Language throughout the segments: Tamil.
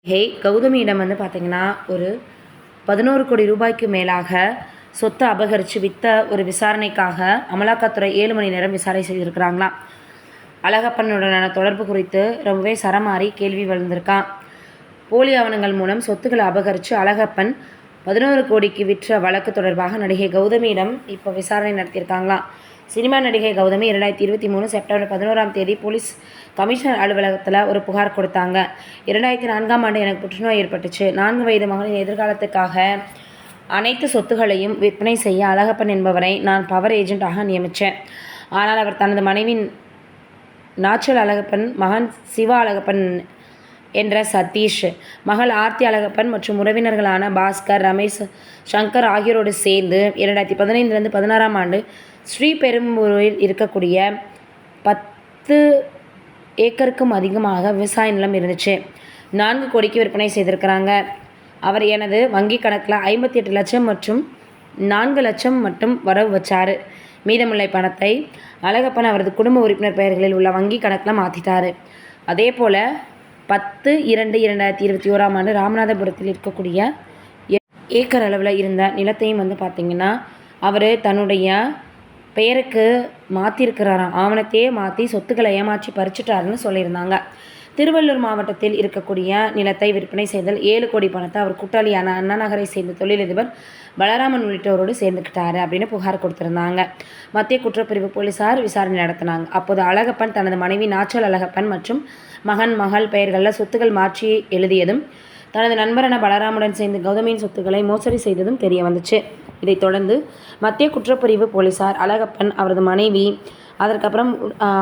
கௌதமியிடம் பார்த்தீங்கன்னா ஒரு 11 கோடி ரூபாய்க்கு மேலாக சொத்தை அபகரித்து விற்ற ஒரு விசாரணைக்காக அமலாக்கத்துறை 7 மணி நேரம் விசாரணை செய்திருக்கிறாங்களாம். அழகப்பனுடனான தொடர்பு குறித்து ரொம்பவே சரமாரி கேள்வி வந்திருக்கான். போலி ஆவணங்கள் மூலம் சொத்துக்களை அபகரித்து அழகப்பன் 11 கோடிக்கு விற்ற வழக்கு தொடர்பாக நடிகை கௌதமியிடம் இப்போ விசாரணை நடத்தியிருக்காங்களாம். சினிமா நடிகை கௌதமி 2023 செப்டம்பர் 11ஆம் தேதி போலீஸ் கமிஷனர் அலுவலகத்தில் ஒரு புகார் கொடுத்தாங்க. 2004ஆம் ஆண்டு எனக்கு புற்றுநோய் ஏற்பட்டுச்சு. 4 வயது மகளின் எதிர்காலத்துக்காக அனைத்து சொத்துக்களையும் விற்பனை செய்ய அழகப்பன் என்பவரை நான் பவர் ஏஜென்ட்டாக நியமித்தேன். ஆனால் அவர் தனது மனைவி நாச்சல் அழகப்பன், மகன் சிவா அழகப்பன் என்ற சதீஷ், மகள் ஆர்த்தி அழகப்பன் மற்றும் உறவினர்களான பாஸ்கர், ரமேஷ், சங்கர் ஆகியோரோடு சேர்ந்து 2015 16ஆம் ஆண்டு ஸ்ரீபெரும்புதூரில் இருக்கக்கூடிய 10 ஏக்கருக்கும் அதிகமாக விவசாய நிலம் இருந்துச்சு. 4 கோடிக்கு விற்பனை செய்திருக்கிறாங்க. அவர் எனது வங்கி கணக்கில் 58 லட்சம் மற்றும் 4 லட்சம் மட்டும் வரவு வச்சார். மீதமுள்ள பணத்தை அழகப்பன் அவரது குடும்ப உறுப்பினர் பெயர்களில் உள்ள வங்கி கணக்கில் மாற்றிட்டார். அதே போல் 10/2/2021ஆம் ஆண்டு ராமநாதபுரத்தில் இருக்கக்கூடிய ஏக்கர் அளவில் இருந்த நிலத்தையும் பார்த்திங்கன்னா அவர் தன்னுடைய பெயருக்கு மாற்றிருக்கிறாராம். ஆவணத்தையே மாற்றி சொத்துக்களை ஏமாற்றி பறிச்சுட்டாருன்னு சொல்லியிருந்தாங்க. திருவள்ளூர் மாவட்டத்தில் இருக்கக்கூடிய நிலத்தை விற்பனை செய்தல் 7 கோடி பணத்தை அவர் கூட்டாளியான அண்ணா நகரை சேர்ந்த தொழிலதிபர் பலராமன் உள்ளிட்டவரோடு சேர்ந்துக்கிட்டாரு அப்படின்னு புகார் கொடுத்திருந்தாங்க. மத்திய குற்றப்பிரிவு போலீசார் விசாரணை நடத்தினாங்க. அப்போது அழகப்பன் தனது மனைவி நாச்சல் அழகப்பன் மற்றும் மகள் பெயர்களில் சொத்துக்கள் மாற்றி எழுதியதும், தனது நண்பரான பலராமுடன் சேர்ந்து கௌதமியின் சொத்துக்களை மோசடி செய்ததும் தெரிய வந்துச்சு. இதைத் தொடர்ந்து மத்திய குற்றப்பிரிவு போலீசார் அழகப்பன், அவரது மனைவி, அதற்கப்புறம்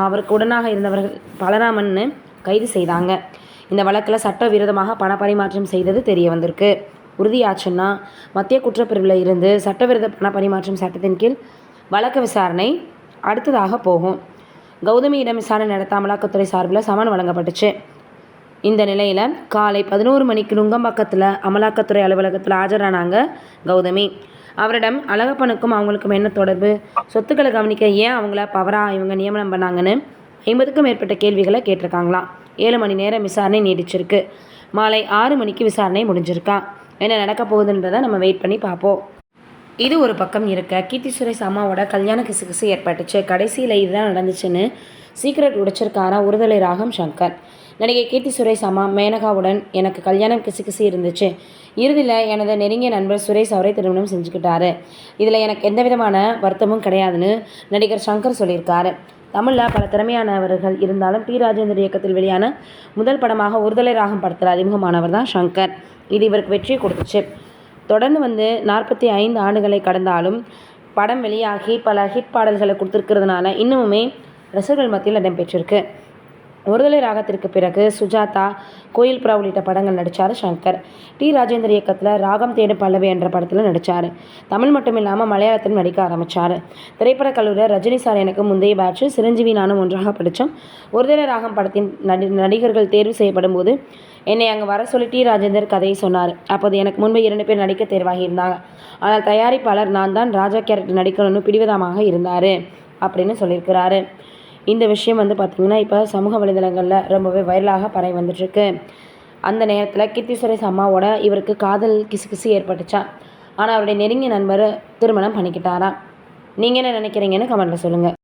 அவருக்கு உடனாக இருந்தவர்கள் பலராமன்னு கைது செய்தாங்க. இந்த வழக்கில் சட்டவிரோதமாக பண பரிமாற்றம் செய்தது தெரிய வந்திருக்கு. உறுதியாச்சுன்னா மத்திய குற்றப்பிரிவில் இருந்து சட்டவிரோத பண பரிமாற்றம் சட்டத்தின் கீழ் வழக்கு விசாரணை அடுத்ததாக போகும். கௌதமியிடம் விசாரணை நடத்த அமலாக்கத்துறை சார்பில் சமன் வழங்கப்பட்டுச்சு. இந்த நிலையில் காலை 11 மணிக்கு நுங்கம்பாக்கத்தில் அமலாக்கத்துறை அலுவலகத்தில் ஆஜரானாங்க கௌதமி. அவரிடம் அழகப்பனுக்கும் அவங்களுக்கும் என்ன தொடர்பு, சொத்துக்களை கவனிக்க ஏன் அவங்கள பவராக இவங்க நியமனம் பண்ணாங்கன்னு 50க்கும் மேற்பட்ட கேள்விகளை கேட்டிருக்காங்களாம். 7 மணி நேரம் விசாரணை நீடிச்சிருக்கு. மாலை 6 மணிக்கு விசாரணை முடிஞ்சிருக்கா. என்ன நடக்க போகுதுன்றதை நம்ம வெயிட் பண்ணி பார்ப்போம். இது ஒரு பக்கம் இருக்க, கீர்த்தி சுரேஷ் அம்மாவோட கல்யாண கிசுகிசு ஏற்பட்டுச்சு. கடைசியில் இதுதான் நடந்துச்சுன்னு சீக்ரெட் உடைச்சிருக்காரா ஒருதலை ராகம் சங்கர். நடிகை கீர்த்தி சுரேஷ் அம்மா மேனகாவுடன் எனக்கு கல்யாணம் கிசுகிசு இருந்துச்சு. இறுதியில் எனது நெருங்கிய நண்பர் சுரேஷ் அவரை திருமணம் செஞ்சுக்கிட்டாரு. இதில் எனக்கு எந்த விதமான வருத்தமும் கிடையாதுன்னு நடிகர் சங்கர் சொல்லியிருக்காரு. தமிழில் பல திறமையானவர்கள் இருந்தாலும் டி. ராஜேந்தர் இயக்கத்தில் வெளியான முதல் படமாக ஒருதலை ராகம் படத்தில் அறிமுகமானவர் தான் சங்கர். இது இவருக்கு வெற்றியை கொடுத்துச்சு. தொடர்ந்து 45 ஆண்டுகளை கடந்தாலும் படம் வெளியாகி பல ஹிட் பாடல்களை கொடுத்துருக்கிறதுனால இன்னுமே ரசிகர்கள் மத்தியில் இடம்பெற்றிருக்கு. ஒருதலை ராகத்திற்கு பிறகு சுஜாதா, கோயில் புறா உள்ளிட்ட படங்கள் நடித்தார் சங்கர். டி. ராஜேந்தர் இயக்கத்தில் ராகம் தேடும் பல்லவி என்ற படத்தில் நடித்தார். தமிழ் மட்டும் இல்லாமல் மலையாளத்திலும் நடிக்க ஆரம்பித்தார். திரைப்படக் கல்லூரியில் ரஜினி சார் எனக்கு முந்தைய பேட்ச், சிரஞ்சீவி நானும் ஒன்றாக படித்தோம். ஒருதலை ராகம் படத்தின் நடிகர்கள் தேர்வு செய்யப்படும் போது என்னை அங்கே வர சொல்லி டி. ராஜேந்தர் கதையை சொன்னார். அப்போது எனக்கு முன்பு 2 பேர் நடிக்க தேர்வாகி இருந்தாங்க. ஆனால் தயாரிப்பாளர் நான் தான் ராஜா கேரக்டர் நடிக்கணும்னு பிடிவாதமாக இருந்தார் அப்படின்னு சொல்லியிருக்கிறாரு. இந்த விஷயம் பார்த்திங்கன்னா இப்போ சமூக வலைதளங்களில் ரொம்பவே வைரலாக பரவி வந்துட்டுருக்கு. அந்த நேரத்தில் கீர்த்தி சுரேஷ் அம்மாவோட இவருக்கு காதல் கிசுகிசு ஏற்பட்டுச்சா. ஆனால் அவருடைய நெருங்கிய நண்பர் திருமணம் பண்ணிக்கிட்டாரா. நீங்கள் என்ன நினைக்கிறீங்கன்னு கமெண்ட்டில் சொல்லுங்கள்.